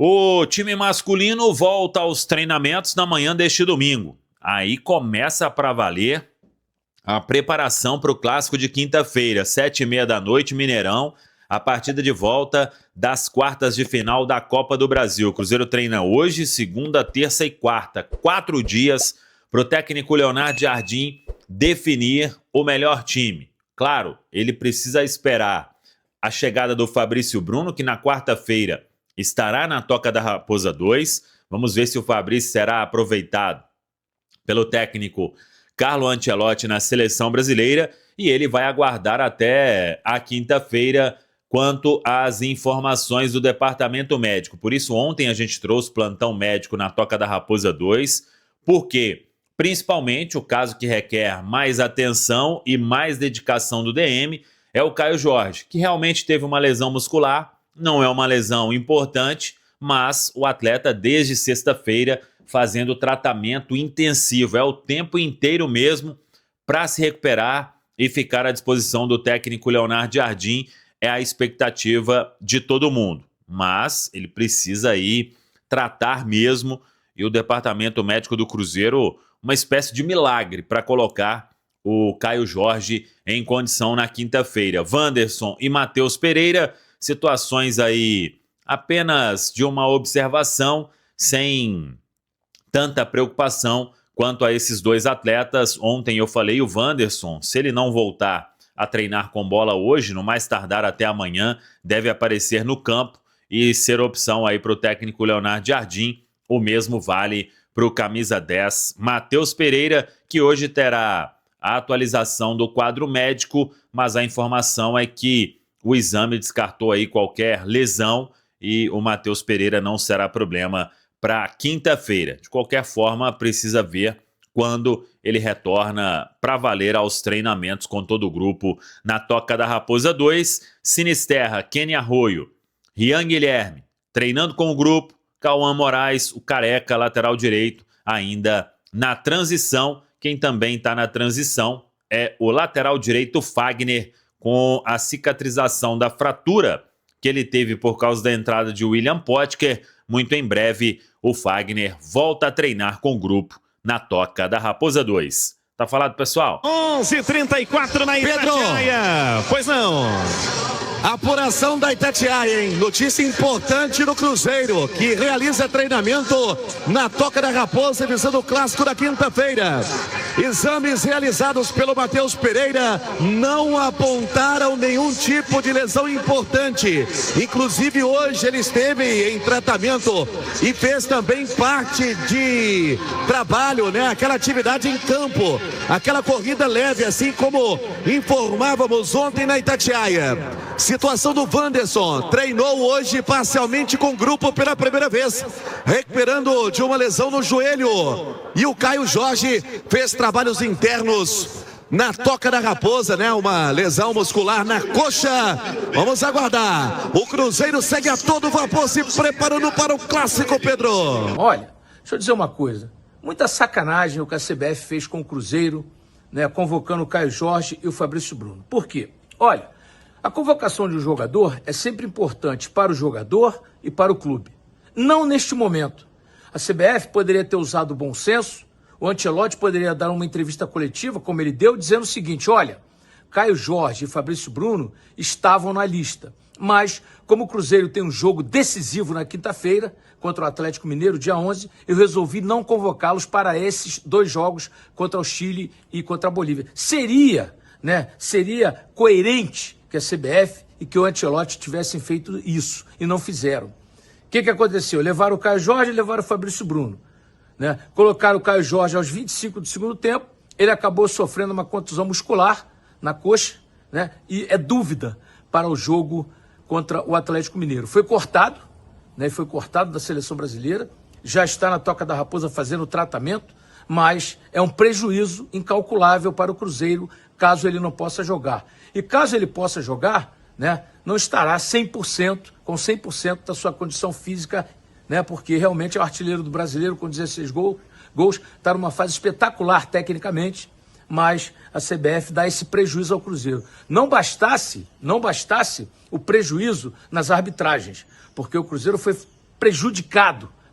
O time masculino volta aos treinamentos na manhã deste domingo. Aí começa para valer a preparação para o clássico de quinta-feira, 7h30 da noite, Mineirão, a partida de volta das quartas de final da Copa do Brasil. O Cruzeiro treina hoje, segunda, terça e quarta. 4 dias para o técnico Leonardo Jardim definir o melhor time. Claro, ele precisa esperar a chegada do Fabrício Bruno, que na quarta-feira estará na Toca da Raposa 2. Vamos ver se o Fabrício será aproveitado pelo técnico Carlo Ancelotti na seleção brasileira, e ele vai aguardar até a quinta-feira quanto às informações do departamento médico. Por isso, ontem a gente trouxe plantão médico na Toca da Raposa 2, porque principalmente o caso que requer mais atenção e mais dedicação do DM é o Caio Jorge, que realmente teve uma lesão muscular. Não é uma lesão importante, mas o atleta desde sexta-feira fazendo tratamento intensivo. É o tempo inteiro mesmo para se recuperar e ficar à disposição do técnico Leonardo Jardim. É a expectativa de todo mundo. Mas ele precisa aí tratar mesmo, e o departamento médico do Cruzeiro, uma espécie de milagre para colocar o Caio Jorge em condição na quinta-feira. Wanderson e Matheus Pereira, situações aí apenas de uma observação, sem tanta preocupação quanto a esses dois atletas. Ontem eu falei, o Wanderson, se ele não voltar a treinar com bola hoje, no mais tardar até amanhã, deve aparecer no campo e ser opção aí para o técnico Leonardo Jardim. O mesmo vale para o camisa 10, Matheus Pereira, que hoje terá a atualização do quadro médico, mas a informação é que o exame descartou aí qualquer lesão e o Matheus Pereira não será problema para quinta-feira. De qualquer forma, precisa ver quando ele retorna para valer aos treinamentos com todo o grupo na Toca da Raposa 2. Sinisterra, Kenny Arroio, Rian Guilherme, treinando com o grupo. Cauã Moraes, o Careca, lateral direito, ainda na transição. Quem também está na transição é o lateral direito Fagner, com a cicatrização da fratura que ele teve por causa da entrada de William Potker. Muito em breve, o Fagner volta a treinar com o grupo na Toca da Raposa 2. Tá falado, pessoal? 11h34 na Itatiaia. Pois não. Apuração da Itatiaia, hein? Notícia importante do Cruzeiro, que realiza treinamento na Toca da Raposa, visando o clássico da quinta-feira. Exames realizados pelo Matheus Pereira não apontaram nenhum tipo de lesão importante. Inclusive, hoje ele esteve em tratamento e fez também parte de trabalho, né? Aquela atividade em campo, aquela corrida leve, assim como informávamos ontem na Itatiaia. Situação do Wanderson, treinou hoje parcialmente com o grupo pela primeira vez, recuperando de uma lesão no joelho. E o Caio Jorge fez trabalhos internos na Toca da Raposa, né? Uma lesão muscular na coxa. Vamos aguardar. O Cruzeiro segue a todo vapor, se preparando para o clássico, Pedro. Olha, deixa eu dizer uma coisa. Muita sacanagem o que a CBF fez com o Cruzeiro, né? Convocando o Caio Jorge e o Fabrício Bruno. Por quê? Olha, a convocação de um jogador é sempre importante para o jogador e para o clube. Não neste momento. A CBF poderia ter usado o bom senso, o Ancelotti poderia dar uma entrevista coletiva, como ele deu, dizendo o seguinte: olha, Caio Jorge e Fabrício Bruno estavam na lista, mas como o Cruzeiro tem um jogo decisivo na quinta-feira, contra o Atlético Mineiro, dia 11, eu resolvi não convocá-los para esses 2 jogos contra o Chile e contra a Bolívia. Seria coerente que a CBF e que o Ancelotti tivessem feito isso, e não fizeram. O que aconteceu? Levaram o Caio Jorge e levaram o Fabrício Bruno, né? Colocaram o Caio Jorge aos 25 do segundo tempo, ele acabou sofrendo uma contusão muscular na coxa, né? E é dúvida para o jogo contra o Atlético Mineiro. Foi cortado, né? Foi cortado da seleção brasileira, já está na Toca da Raposa fazendo o tratamento, mas é um prejuízo incalculável para o Cruzeiro caso ele não possa jogar. E caso ele possa jogar, né, não estará 100%, com 100% da sua condição física, né, porque realmente é o artilheiro do brasileiro com 16 gols, está numa fase espetacular tecnicamente, mas a CBF dá esse prejuízo ao Cruzeiro. Não bastasse o prejuízo nas arbitragens, porque o Cruzeiro foi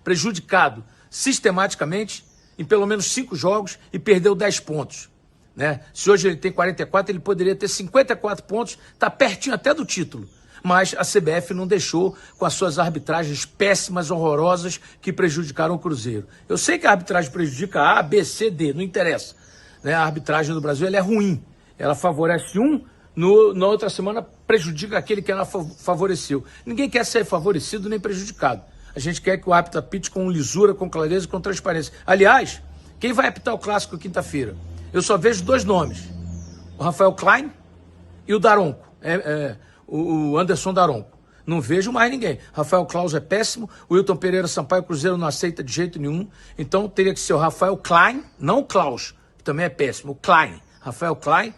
prejudicado sistematicamente em pelo menos 5 jogos e perdeu 10 pontos. Né? Se hoje ele tem 44, ele poderia ter 54 pontos, está pertinho até do título. Mas a CBF não deixou com as suas arbitragens péssimas, horrorosas, que prejudicaram o Cruzeiro. Eu sei que a arbitragem prejudica A, B, C, D, não interessa. Né? A arbitragem do Brasil ela é ruim. Ela favorece um, na outra semana prejudica aquele que ela favoreceu. Ninguém quer ser favorecido nem prejudicado. A gente quer que o árbitro apite com lisura, com clareza e com transparência. Aliás, quem vai apitar o clássico quinta-feira? Eu só vejo 2 nomes. O Rafael Klein e o Daronco. O Anderson Daronco. Não vejo mais ninguém. Rafael Claus é péssimo. O Wilton Pereira Sampaio Cruzeiro não aceita de jeito nenhum. Então teria que ser o Rafael Klein, não o Claus, que também é péssimo. O Klein. Rafael Klein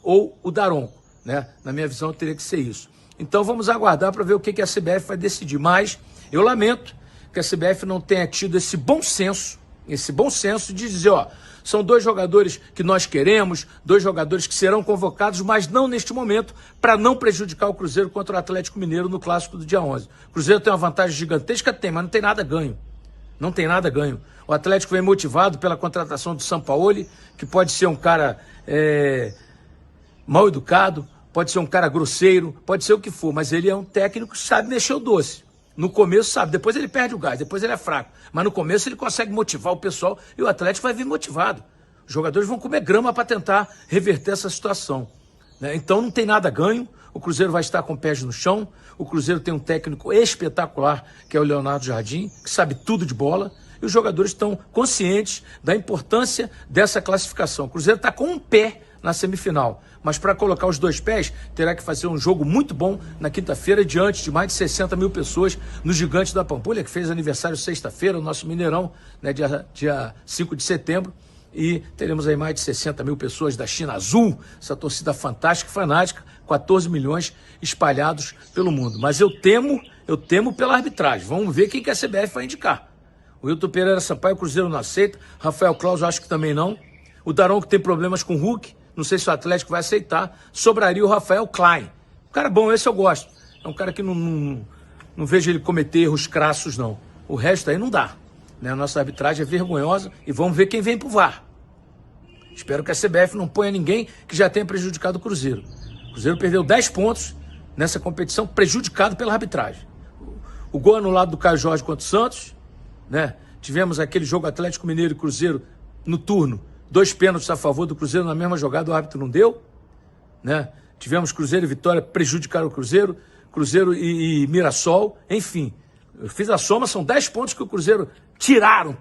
ou o Daronco. Né? Na minha visão teria que ser isso. Então vamos aguardar para ver o que a CBF vai decidir. Mas eu lamento que a CBF não tenha tido esse bom senso de dizer, ó, são 2 jogadores que nós queremos, 2 jogadores que serão convocados, mas não neste momento, para não prejudicar o Cruzeiro contra o Atlético Mineiro no clássico do dia 11. O Cruzeiro tem uma vantagem gigantesca? Tem, mas não tem nada ganho. Não tem nada ganho. O Atlético vem motivado pela contratação do Sampaoli, que pode ser um cara mal educado, pode ser um cara grosseiro, pode ser o que for, mas ele é um técnico que sabe mexer o doce. No começo sabe, depois ele perde o gás, depois ele é fraco. Mas no começo ele consegue motivar o pessoal e o Atlético vai vir motivado. Os jogadores vão comer grama para tentar reverter essa situação. Né? Então não tem nada ganho, o Cruzeiro vai estar com pés no chão, o Cruzeiro tem um técnico espetacular, que é o Leonardo Jardim, que sabe tudo de bola, e os jogadores estão conscientes da importância dessa classificação. O Cruzeiro está com um pé na semifinal, mas para colocar os 2 pés, terá que fazer um jogo muito bom na quinta-feira, diante de mais de 60 mil pessoas no Gigante da Pampulha, que fez aniversário sexta-feira, o nosso Mineirão, né, dia 5 de setembro, e teremos aí mais de 60 mil pessoas da China Azul, essa torcida fantástica e fanática, 14 milhões espalhados pelo mundo. Mas eu temo pela arbitragem. Vamos ver quem que a CBF vai indicar. O Wilton Pereira Sampaio, o Cruzeiro não aceita, Rafael Claus acho que também não, o Daronco tem problemas com o Hulk, não sei se o Atlético vai aceitar, sobraria o Rafael Klein. Um cara bom, esse eu gosto. É um cara que não vejo ele cometer erros crassos, não. O resto aí não dá. Né? A nossa arbitragem é vergonhosa e vamos ver quem vem pro VAR. Espero que a CBF não ponha ninguém que já tenha prejudicado o Cruzeiro. O Cruzeiro perdeu 10 pontos nessa competição, prejudicado pela arbitragem. O gol anulado do Caio Jorge contra o Santos, né? Tivemos aquele jogo Atlético Mineiro e Cruzeiro no turno, 2 pênaltis a favor do Cruzeiro na mesma jogada, o árbitro não deu. Né? Tivemos Cruzeiro e Vitória, prejudicaram o Cruzeiro, Cruzeiro e Mirassol, enfim. Eu fiz a soma, são 10 pontos que o Cruzeiro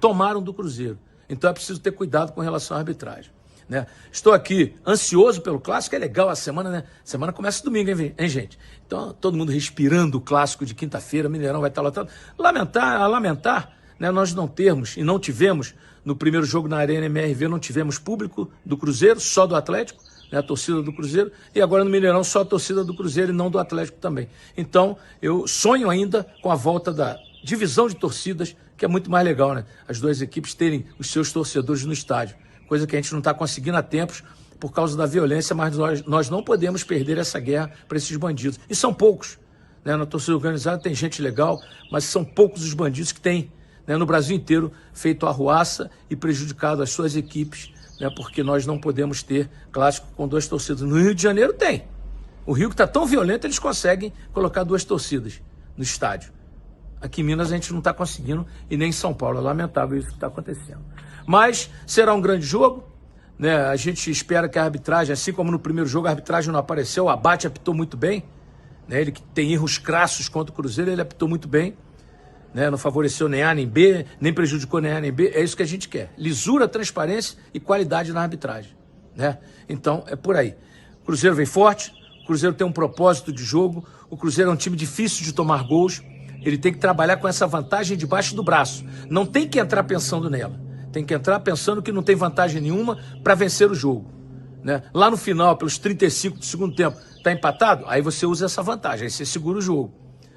tomaram do Cruzeiro. Então é preciso ter cuidado com relação à arbitragem. Né? Estou aqui ansioso pelo clássico, é legal a semana, né? Semana começa domingo, hein, gente? Então todo mundo respirando o clássico de quinta-feira, Mineirão vai estar lotado. Lamentar, né, nós não termos e não tivemos no primeiro jogo na Arena MRV, não tivemos público do Cruzeiro, só do Atlético, né, a torcida do Cruzeiro, e agora no Mineirão só a torcida do Cruzeiro e não do Atlético também. Então eu sonho ainda com a volta da divisão de torcidas, que é muito mais legal, né? As 2 equipes terem os seus torcedores no estádio, coisa que a gente não está conseguindo há tempos por causa da violência, mas nós não podemos perder essa guerra para esses bandidos. E são poucos. Né? Na torcida organizada tem gente legal, mas são poucos os bandidos que têm, né, no Brasil inteiro, feito arruaça e prejudicado as suas equipes, né, porque nós não podemos ter clássico com 2 torcidas. No Rio de Janeiro tem. O Rio, que está tão violento, eles conseguem colocar 2 torcidas no estádio. Aqui em Minas a gente não está conseguindo, e nem em São Paulo. É lamentável isso que está acontecendo. Mas será um grande jogo. Né? A gente espera que a arbitragem, assim como no primeiro jogo a arbitragem não apareceu, o Abate apitou muito bem. Né? Ele que tem erros crassos contra o Cruzeiro, ele apitou muito bem. Né? Não favoreceu nem A nem B, nem prejudicou nem A nem B. É isso que a gente quer. Lisura, transparência e qualidade na arbitragem. Né? Então é por aí. O Cruzeiro vem forte, o Cruzeiro tem um propósito de jogo, o Cruzeiro é um time difícil de tomar gols, ele tem que trabalhar com essa vantagem debaixo do braço. Não tem que entrar pensando nela. Tem que entrar pensando que não tem vantagem nenhuma para vencer o jogo. Né? Lá no final, pelos 35 do segundo tempo, está empatado? Aí você usa essa vantagem, aí você segura o jogo.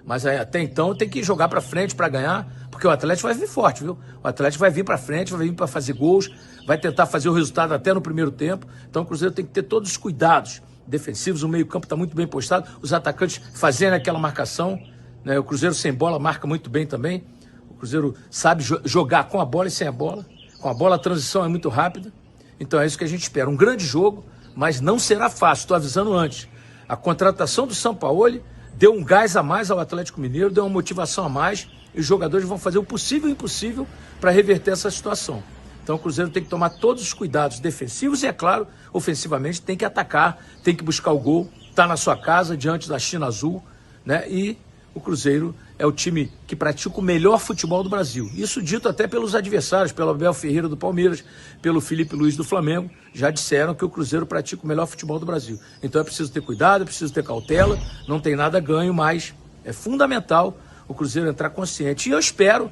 Mas aí, até então tem que jogar para frente para ganhar, porque o Atlético vai vir forte, viu? O Atlético vai vir para frente, vai vir para fazer gols, vai tentar fazer o resultado até no primeiro tempo. Então o Cruzeiro tem que ter todos os cuidados defensivos, o meio-campo está muito bem postado, os atacantes fazendo aquela marcação, né? O Cruzeiro sem bola marca muito bem também. O Cruzeiro sabe jogar com a bola e sem a bola. Com a bola a transição é muito rápida. Então é isso que a gente espera. Um grande jogo, mas não será fácil, estou avisando antes. A contratação do Sampaoli deu um gás a mais ao Atlético Mineiro, deu uma motivação a mais, e os jogadores vão fazer o possível e o impossível para reverter essa situação. Então o Cruzeiro tem que tomar todos os cuidados defensivos e, é claro, ofensivamente tem que atacar, tem que buscar o gol, está na sua casa, diante da China Azul, né? E o Cruzeiro é o time que pratica o melhor futebol do Brasil. Isso dito até pelos adversários, pelo Abel Ferreira do Palmeiras, pelo Felipe Luiz do Flamengo, já disseram que o Cruzeiro pratica o melhor futebol do Brasil. Então é preciso ter cuidado, é preciso ter cautela, não tem nada ganho, mas é fundamental o Cruzeiro entrar consciente. E eu espero,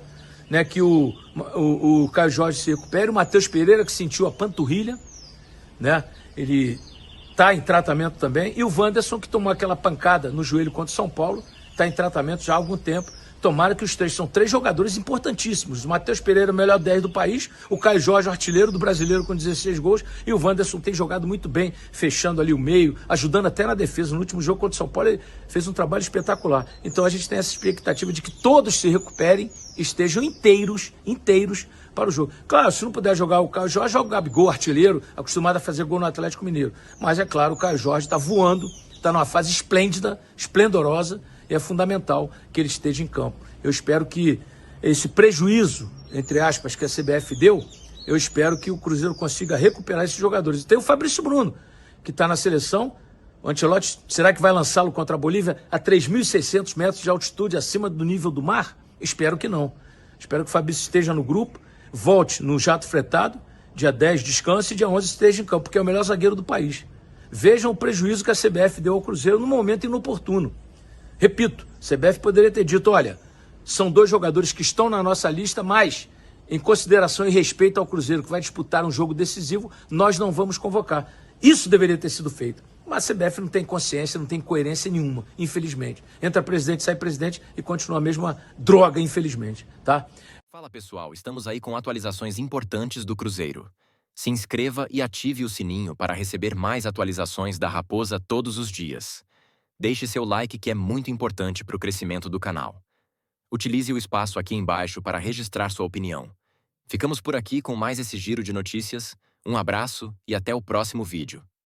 né, que o Caio Jorge se recupere, o Matheus Pereira, que sentiu a panturrilha, né, ele está em tratamento também, e o Wanderson, que tomou aquela pancada no joelho contra o São Paulo, está em tratamento já há algum tempo. Tomara que os três, são três jogadores importantíssimos. O Matheus Pereira, o melhor 10 do país, o Caio Jorge, o artilheiro do Brasileiro com 16 gols, e o Wanderson tem jogado muito bem, fechando ali o meio, ajudando até na defesa. No último jogo contra o São Paulo, ele fez um trabalho espetacular. Então a gente tem essa expectativa de que todos se recuperem, estejam inteiros para o jogo. Claro, se não puder jogar o Caio Jorge, joga o Gabigol, artilheiro, acostumado a fazer gol no Atlético Mineiro. Mas é claro, o Caio Jorge está voando, está numa fase esplêndida, esplendorosa, e é fundamental que ele esteja em campo. Eu espero que esse prejuízo, entre aspas, que a CBF deu, eu espero que o Cruzeiro consiga recuperar esses jogadores. E tem o Fabrício Bruno, que está na seleção. O Ancelotti, será que vai lançá-lo contra a Bolívia a 3.600 metros de altitude acima do nível do mar? Espero que não. Espero que o Fabrício esteja no grupo, volte no jato fretado, dia 10 descanse e dia 11 esteja em campo, porque é o melhor zagueiro do país. Vejam o prejuízo que a CBF deu ao Cruzeiro no momento inoportuno. Repito, a CBF poderia ter dito, olha, são dois jogadores que estão na nossa lista, mas em consideração e respeito ao Cruzeiro, que vai disputar um jogo decisivo, nós não vamos convocar. Isso deveria ter sido feito. Mas a CBF não tem consciência, não tem coerência nenhuma, infelizmente. Entra presidente, sai presidente e continua a mesma droga, infelizmente, tá? Fala pessoal, estamos aí com atualizações importantes do Cruzeiro. Se inscreva e ative o sininho para receber mais atualizações da Raposa todos os dias. Deixe seu like, que é muito importante para o crescimento do canal. Utilize o espaço aqui embaixo para registrar sua opinião. Ficamos por aqui com mais esse giro de notícias. Um abraço e até o próximo vídeo.